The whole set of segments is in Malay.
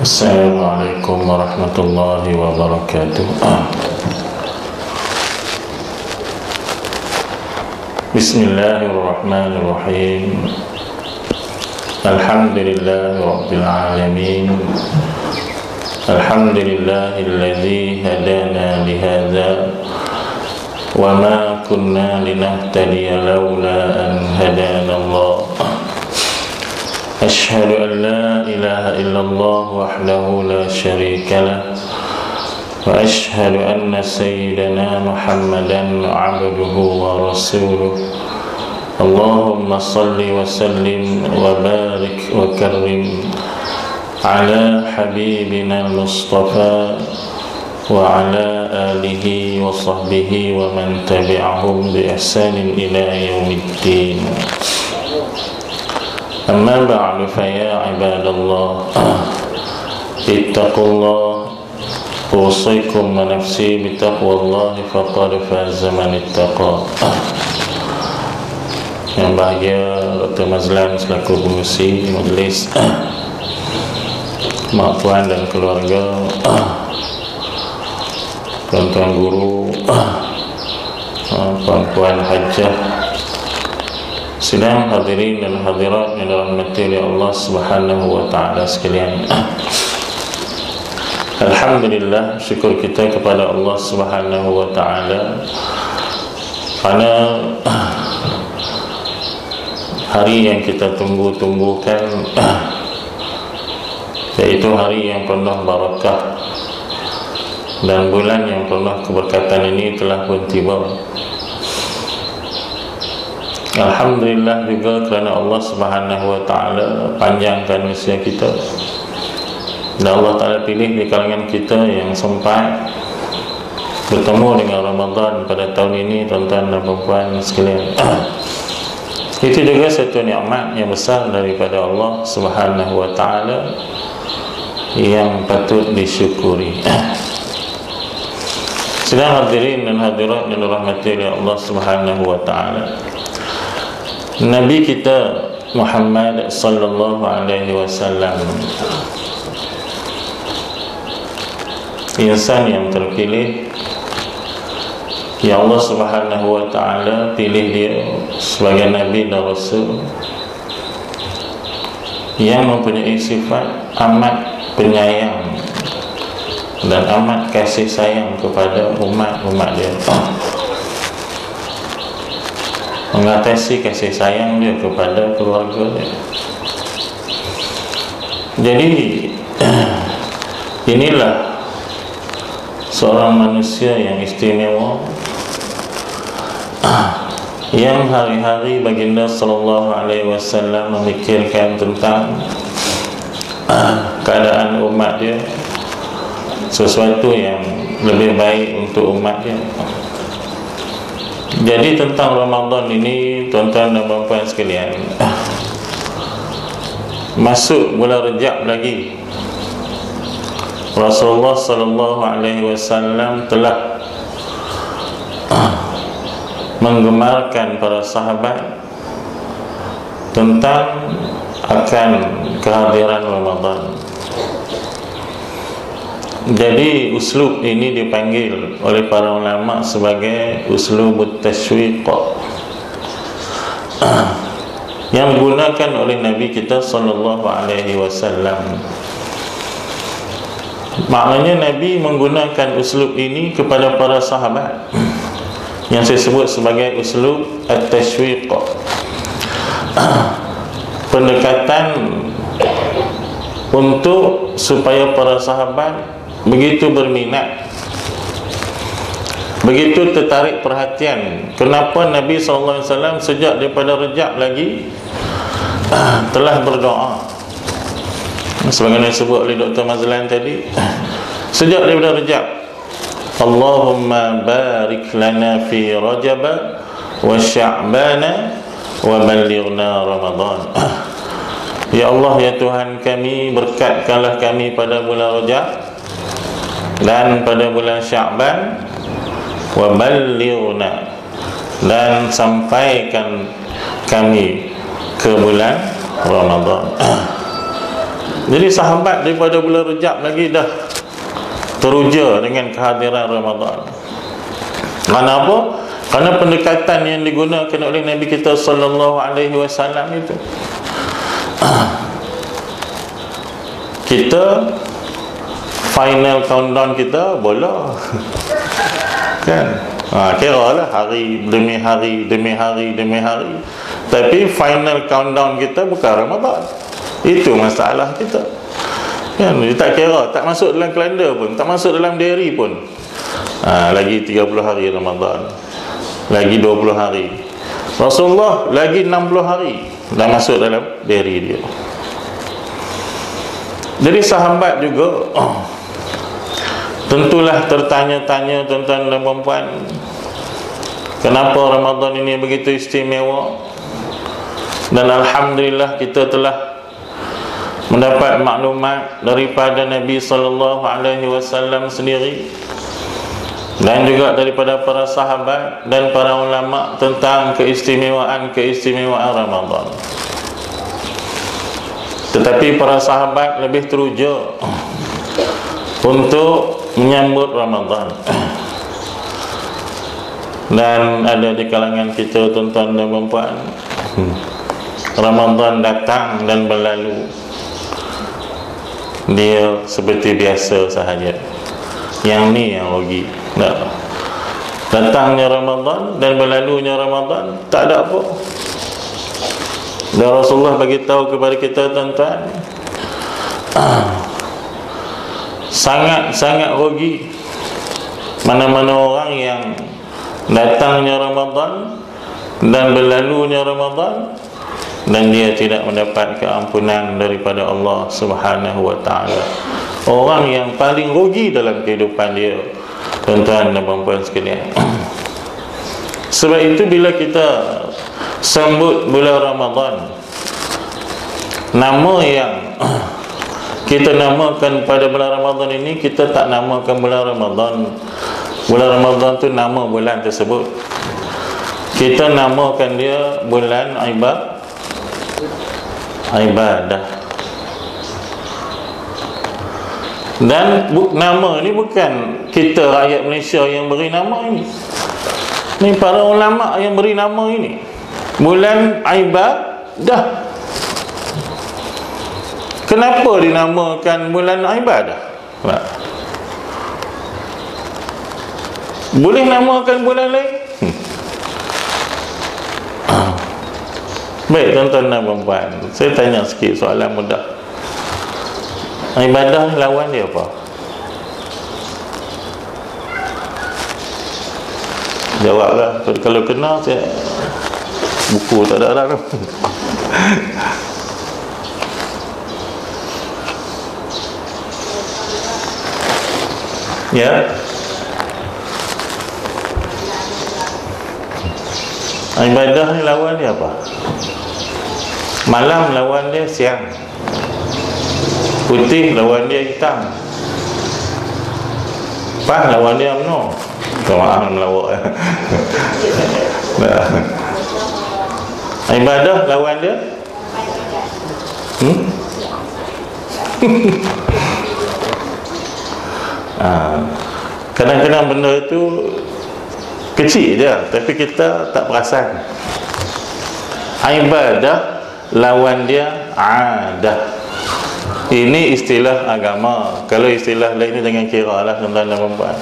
Assalamualaikum warahmatullahi wabarakatuh. Bismillahirrahmanirrahim. Alhamdulillahi rabbil alamin. Alhamdulillahilladzi hadana lihadza wa ma kunna linahtadiya laula an hadana Allah. Asyhadu an la ilaha illallah wahdahu la syarika lah wa asyhadu anna sayyidana Muhammadan abduhu wa rasuluh. Allahumma salli wa sallim wa barik wa karrim ala habibina al-Mustafa wa ala alihi wa sahbihi wa man tabi'ahum bi ihsanin ila yaumiddin. Amma ba'du fa ya ibadallah ittaqullah usikum wa nafsi bitaqwallahi faqad faza man ittaqa. Yang bahagia Dr. Mazlan selaku pengurusi majlis, mak puan dan keluarga, tuan-tuan guru, puan-puan hajjah, sidang hadirin dan hadirat yang dirahmati oleh Allah Subhanahu wa taala sekalian. Alhamdulillah, syukur kita kepada Allah Subhanahu wa taala kerana hari yang kita tunggu-tunggukan, yaitu hari yang penuh barakah dan bulan yang penuh keberkatan ini telah pun tiba. Alhamdulillah juga kerana Allah Subhanahu wa taala panjangkan usia kita dan Allah taala pilih di kalangan kita yang sempat bertemu dengan Ramadan pada tahun ini, tuan-tuan dan puan sekalian. Itu juga satu nikmat yang besar daripada Allah Subhanahu wa taala yang patut disyukuri. Sedang hadirin dan hadirat yang dirahmati oleh Allah Subhanahu wa taala, Nabi kita Muhammad sallallahu alaihi wasallam, insan yang terpilih yang Allah Subhanahu wa taala pilih dia sebagai nabi dan rasul, yang mempunyai sifat amat penyayang dan amat kasih sayang kepada umat-umat dia, mengatasi kasih sayang dia kepada keluarga dia. Jadi inilah seorang manusia yang istimewa, yang hari-hari baginda sallallahu alaihi wasallam memikirkan tentang keadaan umat dia, sesuatu yang lebih baik untuk umat dia. Jadi tentang Ramadan ini, tuan-tuan dan puan sekalian, masuk bulan Rejab lagi, Rasulullah sallallahu alaihi wasallam telah menggemarkan para sahabat tentang akan kehadiran Ramadan. Jadi uslub ini dipanggil oleh para ulama sebagai uslubut tashwiq, yang digunakan oleh Nabi kita sallallahu alaihi wasallam. Maknanya Nabi menggunakan uslub ini kepada para sahabat, yang saya sebut sebagai uslub at-tashwiq, pendekatan untuk supaya para sahabat begitu berminat, begitu tertarik perhatian. Kenapa Nabi SAW sejak daripada Rejab lagi telah berdoa, sebagaimana disebut oleh Dr. Mazlan tadi, sejak daripada Rejab, Allahumma barik lana fi Rajab wa Sya'bana wa ballighna Ramadan. Ya Allah, ya Tuhan kami, berkatkanlah kami pada bulan Rajab dan pada bulan Sya'ban, wa ballighna, dan sampaikan kami ke bulan Ramadan. Jadi sahabat daripada bulan Rejab lagi dah teruja dengan kehadiran Ramadan. Kenapa? Kerana pendekatan yang digunakan oleh Nabi kita sallallahu alaihi wasallam itu, kita final countdown kita bola kan, kira lah hari demi hari demi hari demi hari, tapi final countdown kita bukan Ramadan. Itu masalah kita kan. Dia tak kira, tak masuk dalam kalender pun, tak masuk dalam diary pun. Lagi 30 hari Ramadan, lagi 20 hari. Rasulullah lagi 60 hari dah masuk dalam diary dia. Jadi sahabat juga tentulah tertanya-tanya tuan-tuan dan puan-puan, kenapa Ramadan ini begitu istimewa. Dan alhamdulillah kita telah mendapat maklumat daripada Nabi SAW sendiri, dan juga daripada para sahabat dan para ulama tentang keistimewaan Ramadan. Tetapi para sahabat lebih teruja untuk menyambut Ramadan. Dan ada di kalangan kita tuan-tuan dan puan-puan, Ramadan datang dan berlalu, dia seperti biasa sahaja. Yang ni yang rugi. Datangnya Ramadan dan berlalunya Ramadan, tak ada apa. Dan Rasulullah bagi tahu kepada kita tuan-tuan, sangat-sangat rugi mana-mana orang yang datangnya Ramadan dan berlalunya Ramadan dan dia tidak mendapat keampunan daripada Allah Subhanahu wa taala. Orang yang paling rugi dalam kehidupan dia, tuan-tuan dan puan-puan sekalian. Sebab itu bila kita sambut bulan Ramadan, nama yang kita namakan pada bulan Ramadan ini, kita tak namakan bulan Ramadan. Bulan Ramadan tu nama bulan tersebut. Kita namakan dia bulan ibadah. Dan nama ni bukan kita rakyat Malaysia yang beri nama ini. Ni para ulama yang beri nama ini. Bulan ibadah. Kenapa dinamakan bulan ibadah? Boleh namakan bulan lain? Baik tuan-tuan dan puan-puan, saya tanya sikit soalan mudah. Ibadah lawan dia apa? Jawablah. Kalau kena saya buku tak ada dah. Ya. Ibadah ni lawan dia apa? Malam lawan dia siang. Putih lawan dia hitam. Pah lawan dia UMNO. Maaf melawak. Ibadah lawan dia kadang-kadang benda itu kecil je, tapi kita tak perasan. Ibadah lawan dia adah. Ini istilah agama. Kalau istilah lain ni jangan kira lah tuan-tuan dan puan-puan.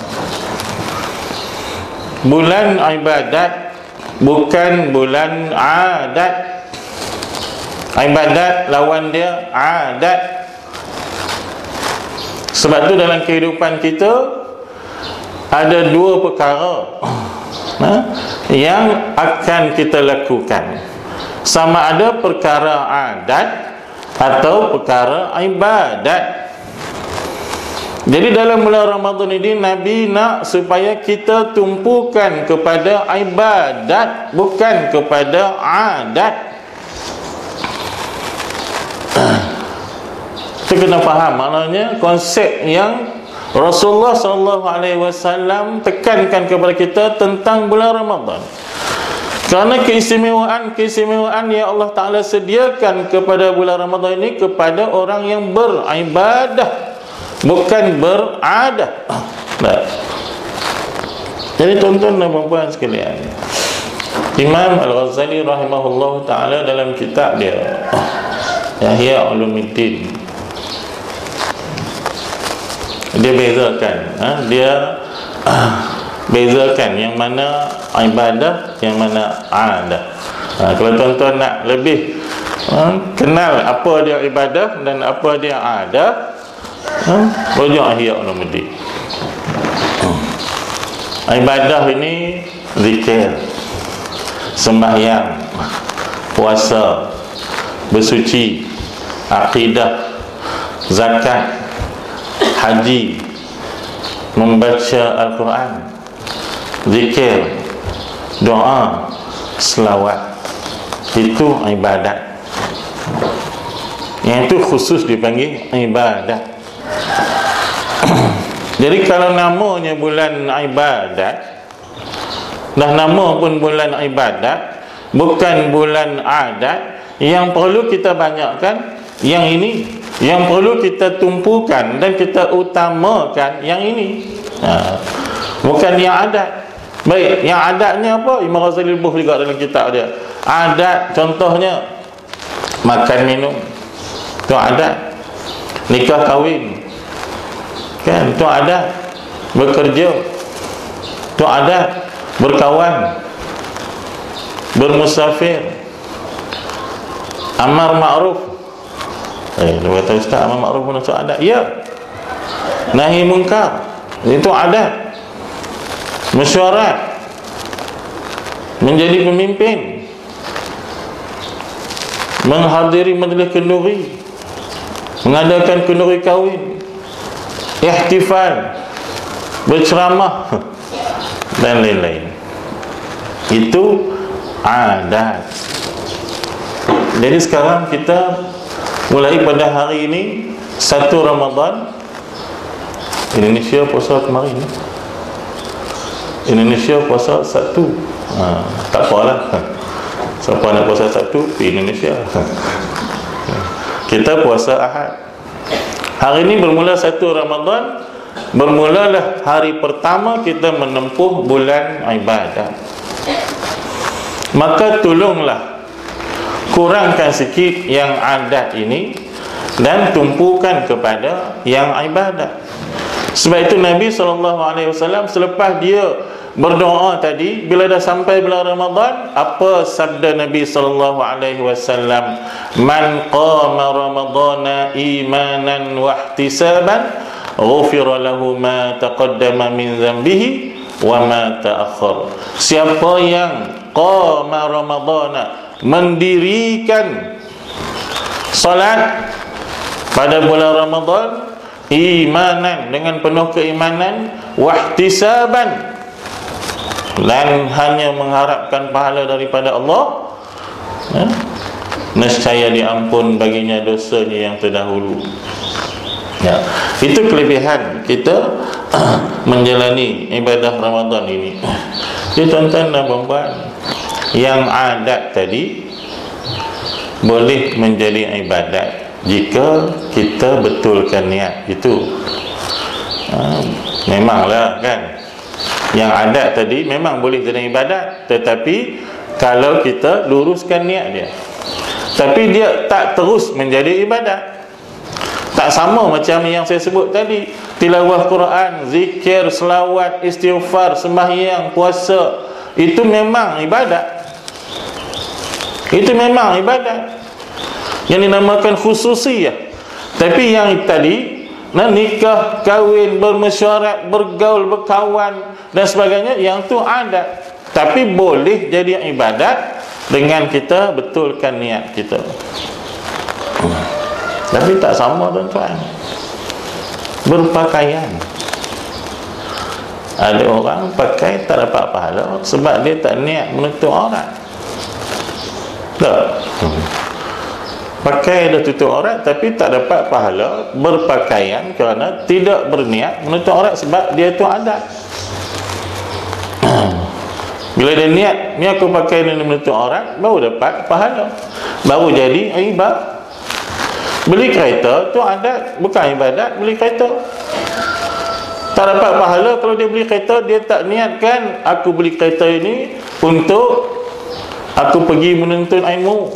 Bulan ibadat bukan bulan adat. Ibadat lawan dia adat. Sebab tu dalam kehidupan kita ada dua perkara yang akan kita lakukan. Sama ada perkara adat atau perkara ibadat. Jadi dalam bulan Ramadan ini Nabi nak supaya kita tumpukan kepada ibadat, bukan kepada adat. Kita kena faham maknanya konsep yang Rasulullah SAW tekankan kepada kita tentang bulan Ramadan. Kerana keistimewaan yang Allah Ta'ala sediakan kepada bulan Ramadan ini kepada orang yang beribadah, bukan beradah. Nah, jadi tuan-tuan dan puan sekalian, Imam Al-Ghazali rahimahullah ta'ala dalam kitab dia Ihya Ulumuddin, dia bezakan, bezakan yang mana ibadah, yang mana adah. Kalau tuan-tuan nak lebih kenal apa dia ibadah dan apa dia adah, rujuk Ihya Ulumuddin. Ibadah ini zikir, sembahyang, puasa, bersuci, akidah, zakat, haji, membaca Al-Quran, zikir, doa, selawat. Itu ibadat. Yang itu khusus dipanggil ibadat. Jadi kalau namanya bulan ibadat, dah nama pun bulan ibadat, bukan bulan adat, yang perlu kita banyakkan yang ini, yang perlu kita tumpukan dan kita utamakan yang ini, bukan yang adat. Baik, yang adatnya apa? Imam Ghazali buh juga dalam kitab dia. Adat contohnya makan minum, itu adat. Nikah kahwin, kan, itu adat. Bekerja, itu adat. Berkawan, bermusafir, amar ma'ruf. Dia kata, Ustaz, amar ma'ruf pun itu adat. Ya. Nahi munkar, itu adat. Mesyuarat, menjadi pemimpin, menghadiri majlis kenduri, mengadakan kenduri kahwin, ihtifal, berceramah dan lain-lain. Itu adat. Jadi sekarang kita mulai pada hari ini 1 Ramadan. Indonesia puasa kemarin, Indonesia puasa 1. Tak apalah, siapa nak puasa 1 di Indonesia. Kita puasa Ahad. Hari ini bermula 1 Ramadan, bermulalah hari pertama kita menempuh bulan ibadat. Maka tolonglah kurangkan sikit yang adat ini dan tumpukan kepada yang ibadat. Sebab itu Nabi SAW selepas dia berdoa tadi, bila dah sampai bulan Ramadan, apa sabda Nabi SAW? Man qama ramadana imanan wa ihtisaban ghufira lahu ma taqaddama min dhanbihi wa ma ta'akhkhar. Siapa yang qama ramadana, mendirikan salat pada bulan Ramadan, imanan, dengan penuh keimanan, wahtisaban, dan hanya mengharapkan pahala daripada Allah, nescaya diampun baginya dosanya yang terdahulu. Ya, itu kelebihan kita menjalani ibadah Ramadan ini. Jadi tuan-tuan dan puan-puan, yang adat tadi boleh menjadi ibadat jika kita betulkan niat itu. Memanglah kan, yang adat tadi memang boleh jadi ibadat, tetapi kalau kita luruskan niat dia. Tapi dia tak terus menjadi ibadat. Tak sama macam yang saya sebut tadi, tilawah Quran, zikir, selawat, istighfar, sembahyang, puasa, itu memang ibadat. Itu memang ibadat yang dinamakan khususiyah. Tapi yang tadi, nikah, kahwin, bermesyuarat, bergaul, berkawan dan sebagainya, yang tu adat. Tapi boleh jadi ibadat dengan kita betulkan niat kita. Tapi tak sama tuan-tuan. Berpakaian, ada orang pakai tak dapat pahala sebab dia tak niat menutup aurat. Tak. Pakai dah tutup aurat tapi tak dapat pahala berpakaian kerana tidak berniat menutup aurat sebab dia tu adat. Bila dia niat, ni aku pakai ni menutup aurat, baru dapat pahala, baru jadi ibadah. Beli kereta tu adat, bukan ibadat. Beli kereta tak dapat pahala kalau dia beli kereta, dia tak niatkan aku beli kereta ini untuk aku pergi menuntut ilmu,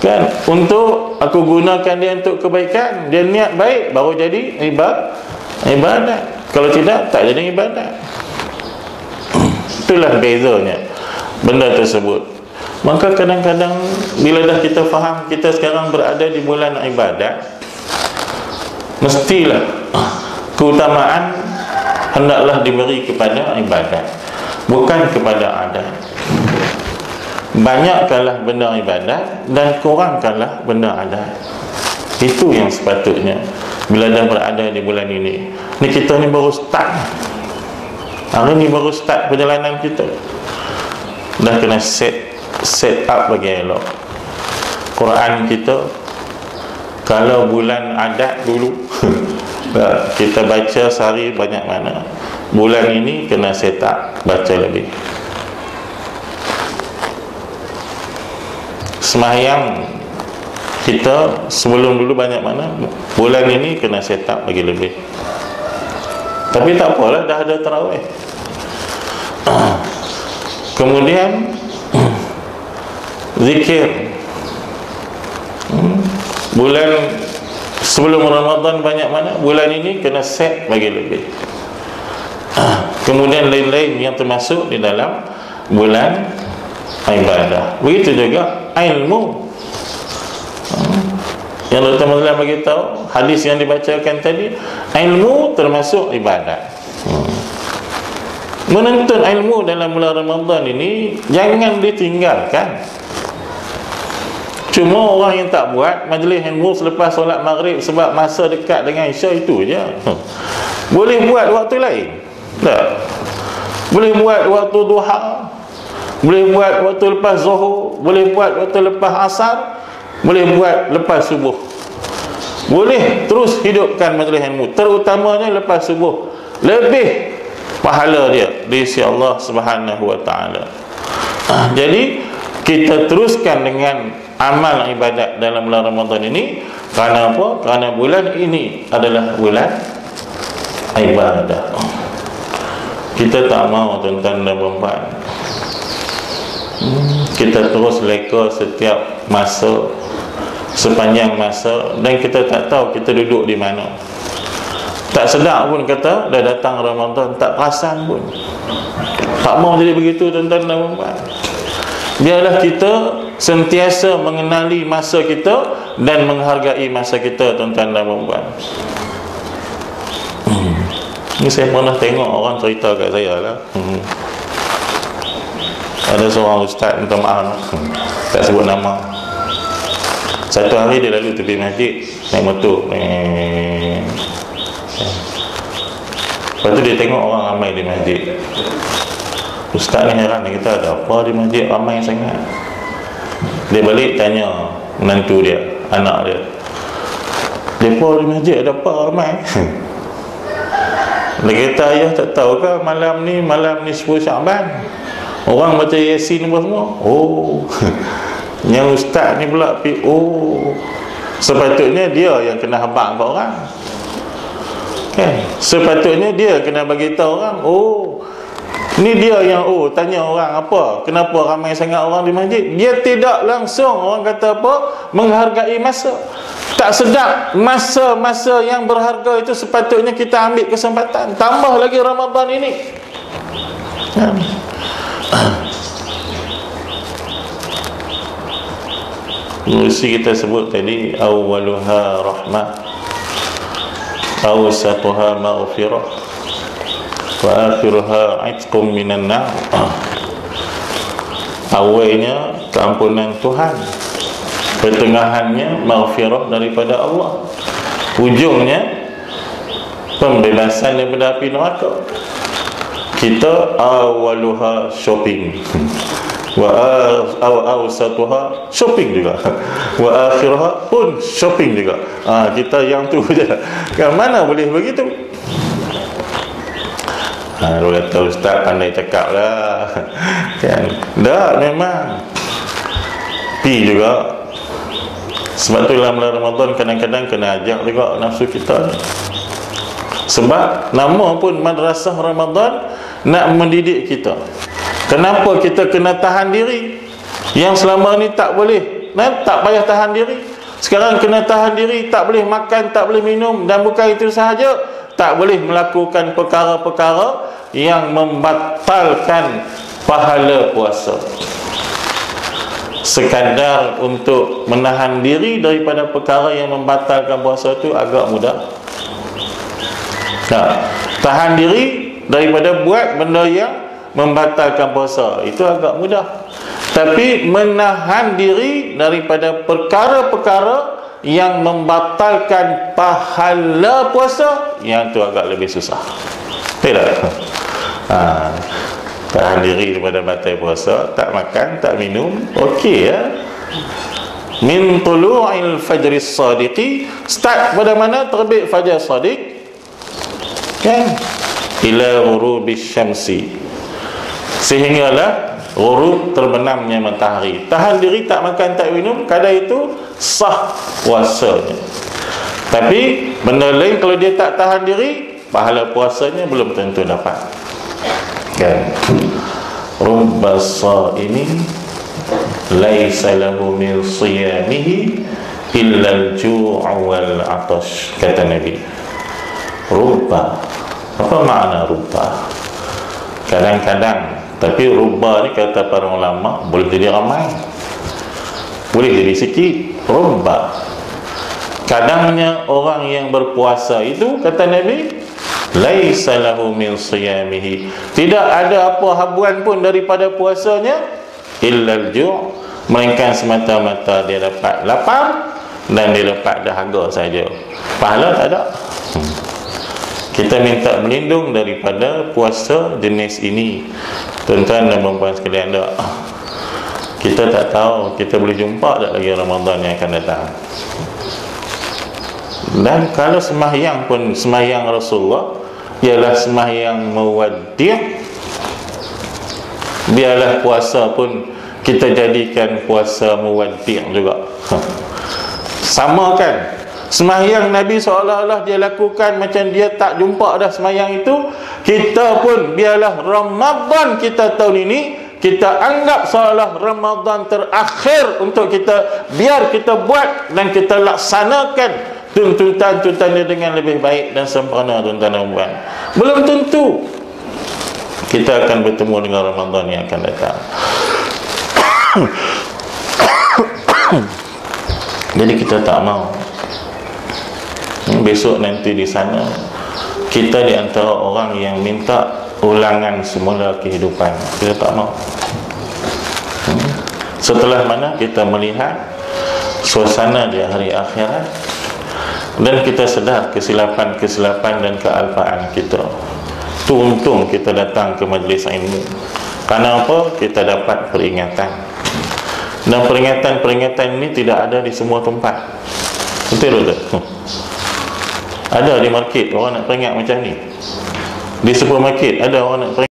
kan, untuk aku gunakan dia untuk kebaikan. Dia niat baik, baru jadi ibadat. Kalau tidak, tak jadi ibadat. Itulah bezanya benda tersebut. Maka kadang-kadang bila dah kita faham kita sekarang berada di bulan ibadat, mestilah keutamaan hendaklah diberi kepada ibadat, bukan kepada adat. Banyakkanlah benda ibadat dan kurangkanlah benda adat. Itu yang sepatutnya bila dah berada di bulan ini. Ni kita ni baru start. Hari ni baru start perjalanan kita. Dah kena set up bagi elok. Quran kita kalau bulan adat dulu kita baca sehari banyak mana. Bulan ini kena set up baca lebih. Semayang kita sebelum dulu banyak mana, bulan ini kena set up bagi lebih. Tapi tak apalah, dah ada tarawih. Kemudian zikir, bulan sebelum Ramadan banyak mana, bulan ini kena set bagi lebih. Kemudian lain-lain yang termasuk di dalam bulan ibadah. Begitu juga ilmu. Yang Dr. Mazlan bagi tahu, hadis yang dibacakan tadi, ilmu termasuk ibadat. Menuntut ilmu dalam bulan Ramadan ini jangan ditinggalkan. Cuma orang yang tak buat majlis ilmu selepas solat maghrib sebab masa dekat dengan Isya, itu je. Boleh buat waktu lain? Tak. Boleh buat waktu duha, boleh buat waktu lepas zuhur, boleh buat waktu lepas asar, boleh buat lepas subuh. Boleh terus hidupkan majlis ilmu, terutamanya lepas subuh. Lebih pahala dia di sisi Allah Subhanahu wa taala. Jadi kita teruskan dengan amal ibadat dalam bulan Ramadan ini. Kerana apa? Kerana bulan ini adalah bulan ibadah. Kita tak mau tuan-tuan dan puan-puan, kita terus leka setiap masa, sepanjang masa, dan kita tak tahu kita duduk di mana. Tak sedar pun kata dah datang Ramadan, tak perasan pun. Tak mau jadi begitu tuan-tuan dan puan-puan. Biarlah kita sentiasa mengenali masa kita dan menghargai masa kita tuan-tuan dan puan-puan. Ni saya pernah tengok orang cerita kat saya lah. Ada seorang ustaz, minta maaf tak sebut nama. Satu hari dia lalu tepi masjid naik motor. Lepas tu dia tengok orang ramai di masjid. Ustaz ni heran, kita ada apa di masjid ramai sangat. Dia balik tanya menantu dia, anak dia, depa di masjid ada apa ramai? Dia kata, ayah tak tahu ke malam ni 10 Syakban orang baca Yasin apa semua? Oh, yang ustaz ni pula sepatutnya dia yang kena habaq kat orang, kan? Sepatutnya dia kena bagi tahu orang. Ni dia yang tanya orang apa, kenapa ramai sangat orang di masjid. Dia tidak langsung, orang kata apa, menghargai masa. Tak sedap masa-masa yang berharga itu sepatutnya kita ambil kesempatan. Tambah lagi Ramadan ini. Mesti kita sebut tadi, awwaluha rahmah, awsatuha maghfirah, wa akhiruha itqum minan nar. Awalnya keampunan Tuhan, pertengahannya maghfirah daripada Allah, ujungnya pembebasan daripada api neraka. Kita awaluha shopping, wa awsatuha shopping juga, wa akhirha pun shopping juga. Kita yang tu je. Kan mana boleh begitu? Kalau kata ustaz pandai cakap lah kan. Tak, memang pi juga. Sebab tu dalam bulan Ramadan kadang-kadang kena ajak juga nafsu kita. Sebab nama pun Madrasah Ramadan nak mendidik kita. Kenapa kita kena tahan diri? Yang selama ni tak boleh, tak payah tahan diri. Sekarang kena tahan diri, tak boleh makan, tak boleh minum. Dan bukan itu sahaja, tak boleh melakukan perkara-perkara yang membatalkan pahala puasa. Sekadar untuk menahan diri daripada perkara yang membatalkan puasa itu agak mudah. Tahan diri daripada buat benda yang membatalkan puasa itu agak mudah. Tapi menahan diri daripada perkara-perkara yang membatalkan pahala puasa, yang itu agak lebih susah. Tidak? Tahan diri daripada batal puasa, tak makan, tak minum, okey ya. Min tulu'il fajri sadiqi, start pada mana? Terbit fajar sadiq kan, ila ghurubis syamsi, sehinggalah ghurub, terbenamnya matahari. Tahan diri, tak makan, tak minum, kadar itu sah puasanya. Tapi benda lain kalau dia tak tahan diri, pahala puasanya belum tentu dapat kan. Rubba sha'imin laisa lahu min siyamihi illa al-ju' wal 'atash, kata Nabi. Rubba, apa makna rubba? Kadang-kadang, tapi rubba ni kata para ulama boleh jadi ramai, boleh jadi sikit. Rubba, kadangnya orang yang berpuasa itu, kata Nabi, laisa lahu min siyamihi, tidak ada apa habuan pun daripada puasanya, illal ju', melainkan semata-mata dia dapat lapar dan dia dapat dahaga saja. Pahala tak ada. Kita minta berlindung daripada puasa jenis ini, tuan-tuan dan puan-puan sekalian. Kita tak tahu kita boleh jumpa tak lagi Ramadan yang akan datang. Dan kalau sembahyang pun, sembahyang Rasulullah ialah sembahyang muwaddi', biarlah puasa pun kita jadikan puasa muwaddi' juga. Sama kan? Sembahyang Nabi seolah-olah dia lakukan macam dia tak jumpa dah sembahyang itu. Kita pun biarlah Ramadan kita tahun ini kita anggap seolah Ramadan terakhir untuk kita, biar kita buat dan kita laksanakan tuntutan-tuntutan dia dengan lebih baik dan sempurna, tuan-tuan dan puan. Belum tentu kita akan bertemu dengan Ramadan yang akan datang. Jadi kita tak mau besok nanti di sana kita di antara orang yang minta ulangan semula kehidupan. Kita tak mau. Setelah mana kita melihat suasana di hari akhirat dan kita sedar kesilapan-kesilapan dan kealpaan kita. Tu untung kita datang ke majlis ilmu. Karena apa? Kita dapat peringatan. Dan peringatan-peringatan ini tidak ada di semua tempat. Betul tak? Ada di market orang nak peringat macam ni. Di supermarket ada orang nak peringat